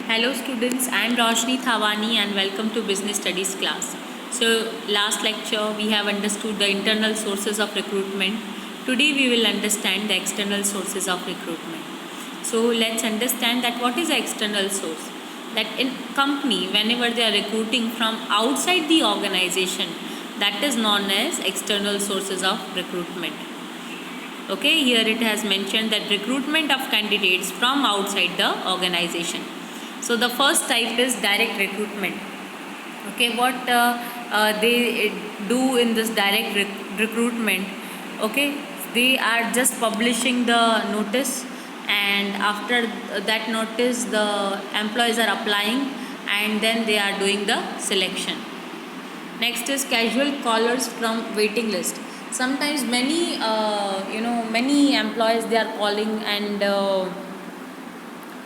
Hello students, I am Roshni Thawani and welcome to Business Studies class. So last lecture we have understood the internal sources of recruitment. Today we will understand the external sources of recruitment. So let's understand that what is the external source. That in company whenever they are recruiting from outside the organization, that is known as external sources of recruitment. Okay, here it has mentioned that recruitment of candidates from outside the organization. So the first type is direct recruitment. Okay, what they do in this direct recruitment, okay, they are just publishing the notice, and after that notice the employees are applying, and then they are doing the selection. Next is casual callers from waiting list. Sometimes many employees they are calling, and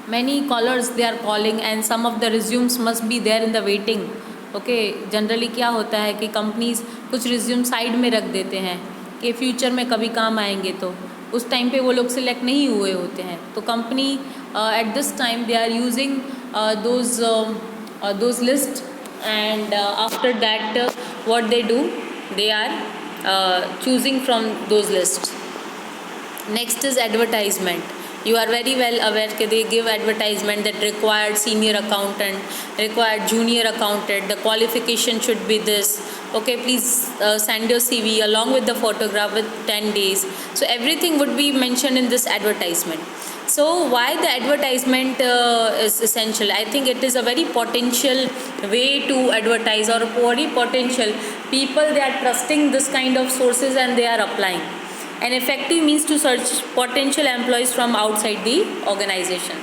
many callers they are calling, and some of the resumes must be there in the waiting. Okay, generally क्या होता है कि companies कुछ resume side में रख देते हैं कि फ्यूचर में कभी काम आएंगे, तो उस टाइम पे वो लोग सिलेक्ट नहीं हुए होते हैं, तो company at this time they are using those list, and after that what they do, they are choosing from those lists. Next is advertisement. You are very well aware that they give advertisement that required senior accountant, required junior accountant, the qualification should be this. Okay, please send your CV along with the photograph with 10 days. So everything would be mentioned in this advertisement. So why the advertisement is essential? I think it is a very potential way to advertise, or very potential people they are trusting this kind of sources and they are applying. An effective means to search potential employees from outside the organization.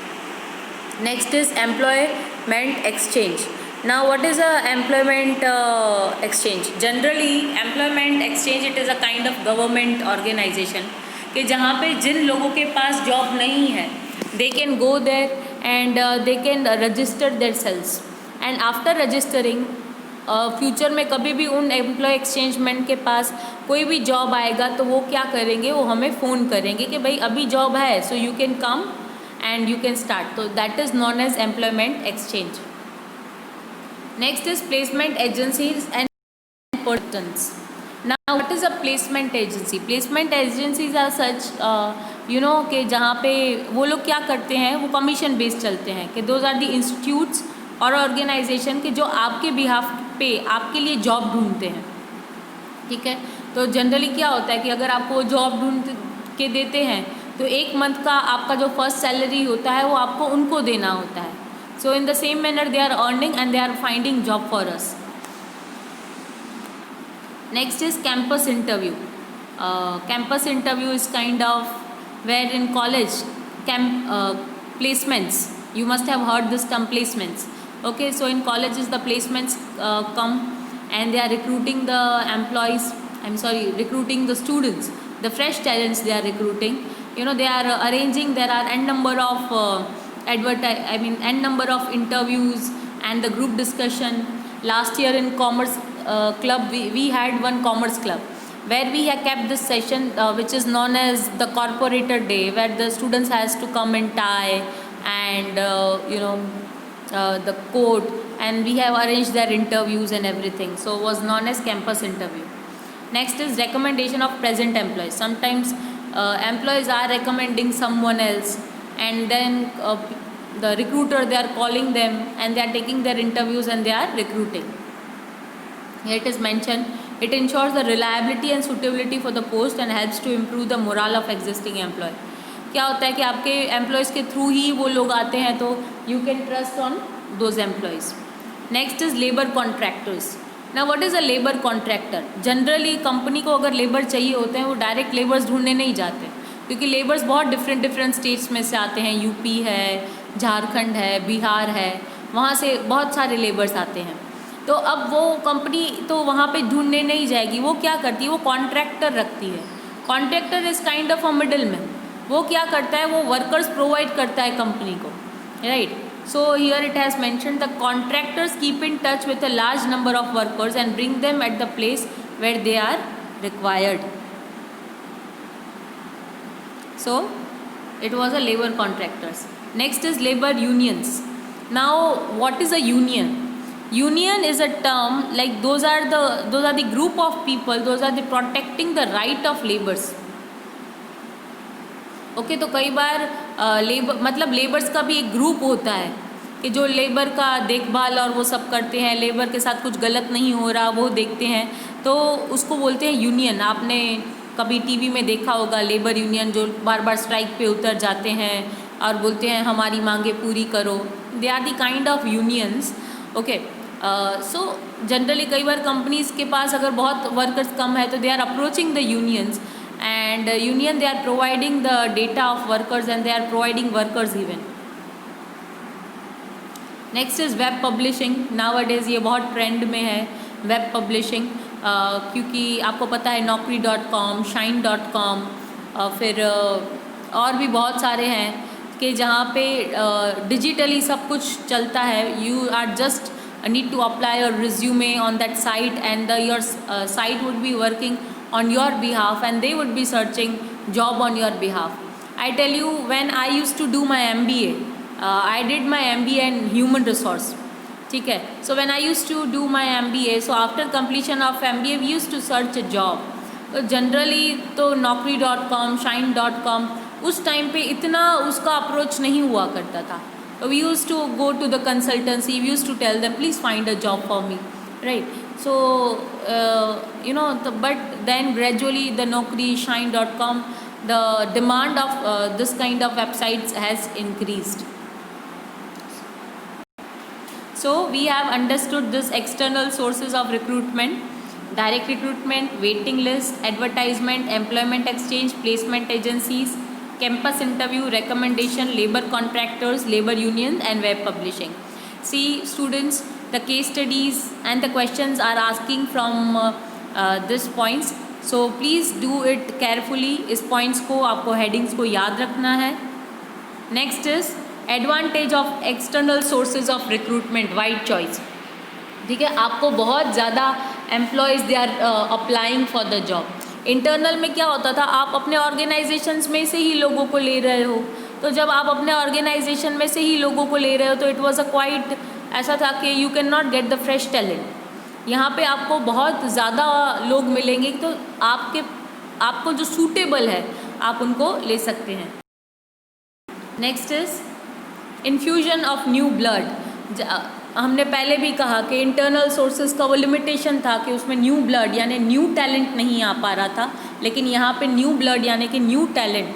Next is employment exchange. Now what is a employment exchange? Generally employment exchange, it is a kind of government organization कि जहाँ पे जिन लोगों के पास job नहीं है, they can go there and they can register their selves, and after registering future में कभी भी उन एम्प्लॉय एक्सचेंजमेंट के पास कोई भी जॉब आएगा तो वो क्या करेंगे, वो हमें फ़ोन करेंगे कि भाई अभी जॉब है, so you can come and you can start. तो that is known as employment exchange. Next is placement agencies and persons. Now what is a placement agency? Placement agencies are such कि जहाँ पे वो लोग क्या करते हैं, वो कमीशन बेस्ड चलते हैं कि दोज आर द इंस्टीट्यूट्स और ऑर्गेनाइजेशन के जो आपके बिहाफ पे आपके लिए जॉब ढूंढते हैं. ठीक है, तो जनरली क्या होता है कि अगर आपको जॉब ढूंढ के देते हैं तो एक मंथ का आपका जो फर्स्ट सैलरी होता है वो आपको उनको देना होता है. So in the same manner they are earning and they are finding job for us. Next is campus interview. Campus interview is kind of where in college placements, you must have heard this term placements. Okay, so in colleges the placements come and they are recruiting the employees, recruiting the students, the fresh talents they are recruiting. They are arranging, there are n number of n number of interviews and the group discussion. Last year in commerce club we had one commerce club where we have kept this session which is known as the corporator day, where the students has to come in tie and the coat, and we have arranged their interviews and everything. So it was known as campus interview. Next is recommendation of present employees. Sometimes employees are recommending someone else, and then the recruiter they are calling them and they are taking their interviews and they are recruiting. Here it is mentioned, it ensures the reliability and suitability for the post and helps to improve the morale of existing employee. क्या होता है कि आपके employees के through ही वो लोग आते हैं, तो you can trust on those employees. Next is labour contractors. ना what is a labour contractor? Generally company को अगर लेबर चाहिए होते हैं वो डायरेक्ट लेबर्स ढूंढने नहीं जाते, क्योंकि लेबर्स बहुत डिफरेंट स्टेट्स में से आते हैं. यूपी है, झारखंड है, बिहार है, वहाँ से बहुत सारे लेबर्स आते हैं. तो अब वो कंपनी तो वहाँ पे ढूंढने नहीं जाएगी, वो क्या करती है, वो कॉन्ट्रैक्टर रखती है. Contractor is kind of a middle man. वो क्या करता है, वो वर्कर्स प्रोवाइड करता है कंपनी को, right. So here it has mention the contractors keep in touch with a large number of workers and bring them at the place where they are required. So it was a labour contractors. Next is labour unions. Now, what is a union? Union is a term like those are the group of people, those are the protecting the right of laborers. Okay तो कई बार labour मतलब labours का भी एक group होता है कि जो लेबर का देखभाल और वो सब करते हैं, लेबर के साथ कुछ गलत नहीं हो रहा वो देखते हैं, तो उसको बोलते हैं यूनियन. आपने कभी टीवी में देखा होगा लेबर यूनियन जो बार बार स्ट्राइक पे उतर जाते हैं और बोलते हैं हमारी मांगे पूरी करो. They are the kind of unions. Okay so generally कई बार कंपनीज के पास अगर बहुत वर्कर्स कम है तो they are approaching the unions, and union they are providing the data of workers and they are providing workers even. Next is web publishing. nowadays ये बहुत ट्रेंड में है वेब पब्लिशिंग, क्योंकि आपको पता है naukri.com, shine.com, फिर और भी बहुत सारे हैं कि जहाँ पे डिजिटली सब कुछ चलता है. You are just need to apply your resume on that site and your site would be working on your behalf and they would be searching job on your behalf. I tell you, when I used to do my MBA, I did my MBA in human resource. ठीक है. So when I used to do my MBA, so after completion of MBA we used to search a job. तो generally तो naukri.com, shine.com उस time पे इतना उसका approach नहीं हुआ करता था. We used to go to the consultancy, we used to tell them please find a job for me, right? So but then gradually the Naukri, shine.com, the demand of this kind of websites has increased. So we have understood this external sources of recruitment: direct recruitment, waiting list, advertisement, employment exchange, placement agencies, campus interview, recommendation, labor contractors, labor union and web publishing. See students, the case studies and the questions are asking from this points, so please do it carefully. इस points को आपको headings को याद रखना है. Next is advantage of external sources of recruitment, wide choice. ठीक है, आपको बहुत ज़्यादा employees they are applying for the job. Internal में क्या होता था, आप अपने ऑर्गेनाइजेशंस में से ही लोगों को ले रहे हो, तो जब आप अपने ऑर्गेनाइजेशन में से ही लोगों को ले रहे हो तो इट वाज अ क्वाइट ऐसा था कि you can not get the fresh talent. यहाँ पे आपको बहुत ज़्यादा लोग मिलेंगे तो आपको जो सूटेबल है आप उनको ले सकते हैं. Next is infusion of new blood. हमने पहले भी कहा कि इंटरनल सोर्सेज का वो लिमिटेशन था कि उसमें न्यू ब्लड यानी न्यू टैलेंट नहीं आ पा रहा था, लेकिन यहाँ पे न्यू ब्लड यानी कि न्यू टैलेंट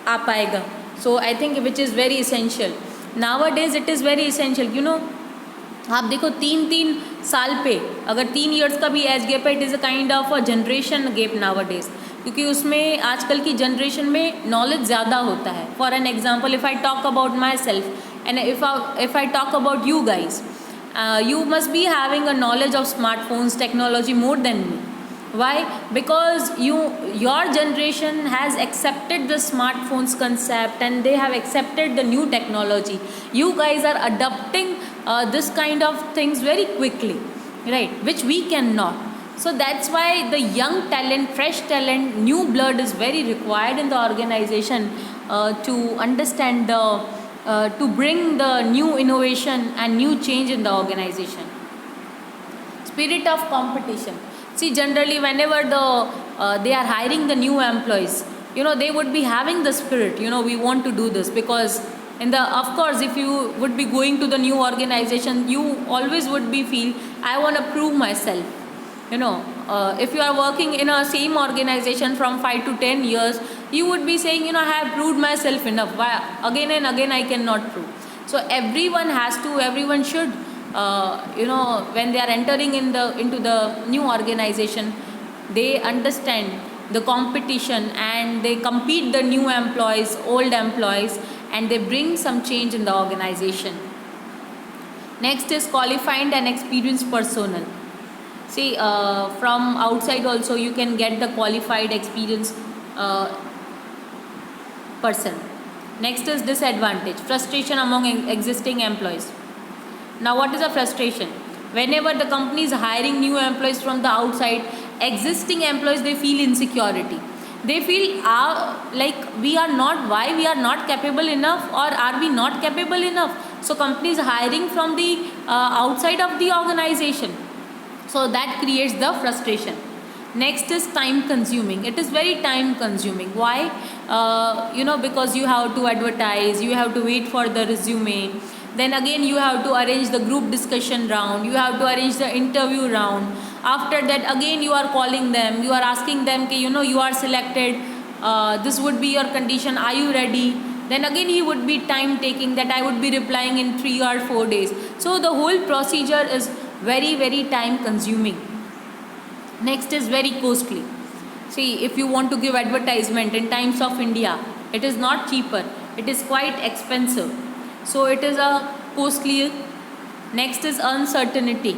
आ पाएगा. So I think which is very essential nowadays. It is very essential. You know आप देखो 3-3 साल पे अगर 3 इयर्स का भी एज गैप है, it is a kind of a generation gap nowadays, क्योंकि उसमें आजकल की जनरेशन में नॉलेज ज़्यादा होता है. For an example, if I talk about my self and if I talk about you guys, you must be having a knowledge of smartphones technology more than me. Why? Because your generation has accepted the smartphones concept and they have accepted the new technology. You guys are adopting this kind of things very quickly, right, which we cannot. So that's why the young talent, fresh talent, new blood is very required in the organization to understand to bring the new innovation and new change in the organization. Spirit of competition. See, generally whenever they are hiring the new employees, they would be having the spirit, we want to do this, because of course if you would be going to the new organization, you always would be feel I want to prove myself. If you are working in a same organization from 5 to 10 years, you would be saying, I have proved myself enough. Why again and again I cannot prove? So everyone should, when they are entering into the new organization, they understand the competition and they compete the new employees, old employees, and they bring some change in the organization. Next is qualified and experienced personnel. See, from outside also you can get the qualified experienced person. Next is disadvantage, frustration among existing employees. Now what is a frustration? Whenever the company is hiring new employees from the outside, existing employees, they feel insecurity. They feel like why we are not capable enough, or are we not capable enough? So company is hiring from the outside of the organization. So that creates the frustration. Next is time consuming. It is very time consuming. Why? Because you have to advertise, you have to wait for the resume, then again you have to arrange the group discussion round, you have to arrange the interview round. After that again you are calling them, you are asking them कि you are selected, this would be your condition, are you ready? Then again he would be time taking, that I would be replying in 3 or 4 days. So the whole procedure is very very time consuming. Next is very costly. See, if you want to give advertisement in Times of India, it is not cheaper, it is quite expensive. So it is a costly. Next is uncertainty.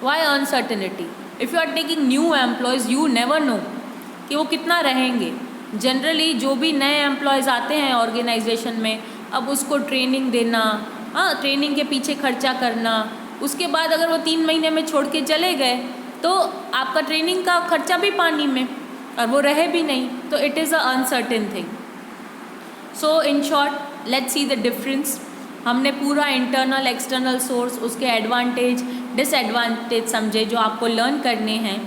Why uncertainty? If you are taking new employees, you never know कि वो कितना रहेंगे. Generally जो भी नए employees आते हैं organisation में, अब उसको ट्रेनिंग देना, ट्रेनिंग के पीछे खर्चा करना, उसके बाद अगर वो 3 महीने में छोड़ के चले गए तो आपका ट्रेनिंग का खर्चा भी पानी में और वो रहे भी नहीं. तो it is a uncertain thing. So in short let's see the difference. हमने पूरा इंटरनल एक्सटर्नल सोर्स, उसके एडवांटेज डिसएडवांटेज समझे जो आपको लर्न करने हैं.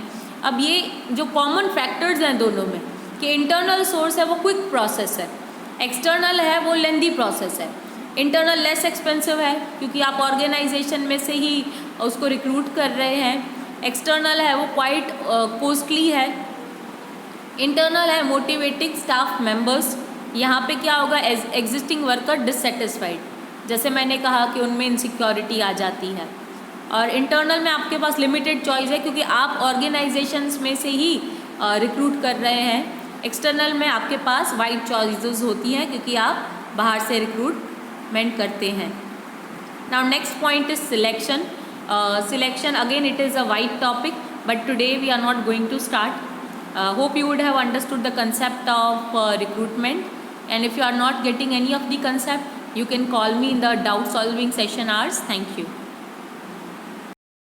अब ये जो कॉमन फैक्टर्स हैं दोनों में कि इंटरनल सोर्स है वो क्विक प्रोसेस है, एक्सटर्नल है वो लेंदी प्रोसेस है. इंटरनल लेस एक्सपेंसिव है क्योंकि आप ऑर्गेनाइजेशन में से ही उसको रिक्रूट कर रहे हैं. एक्सटर्नल है वो क्वाइट कॉस्टली है. इंटरनल है मोटिवेटिंग स्टाफ मेंबर्स. यहाँ पे क्या होगा, एग्जिस्टिंग वर्कर डिससेटिस्फाइड, जैसे मैंने कहा कि उनमें इनसिक्योरिटी आ जाती है. और इंटरनल में आपके पास लिमिटेड चॉइस है क्योंकि आप ऑर्गेनाइजेशंस में से ही रिक्रूट कर रहे हैं. एक्सटर्नल में आपके पास वाइड चॉइसेस होती हैं क्योंकि आप बाहर से रिक्रूटमेंट करते हैं. Now next point is selection. Selection again, it is a wide topic, but today we are not going to start. Hope you would have understood the concept of recruitment, and if you are not getting any of the concept, you can call me in the doubt solving session hours. Thank you.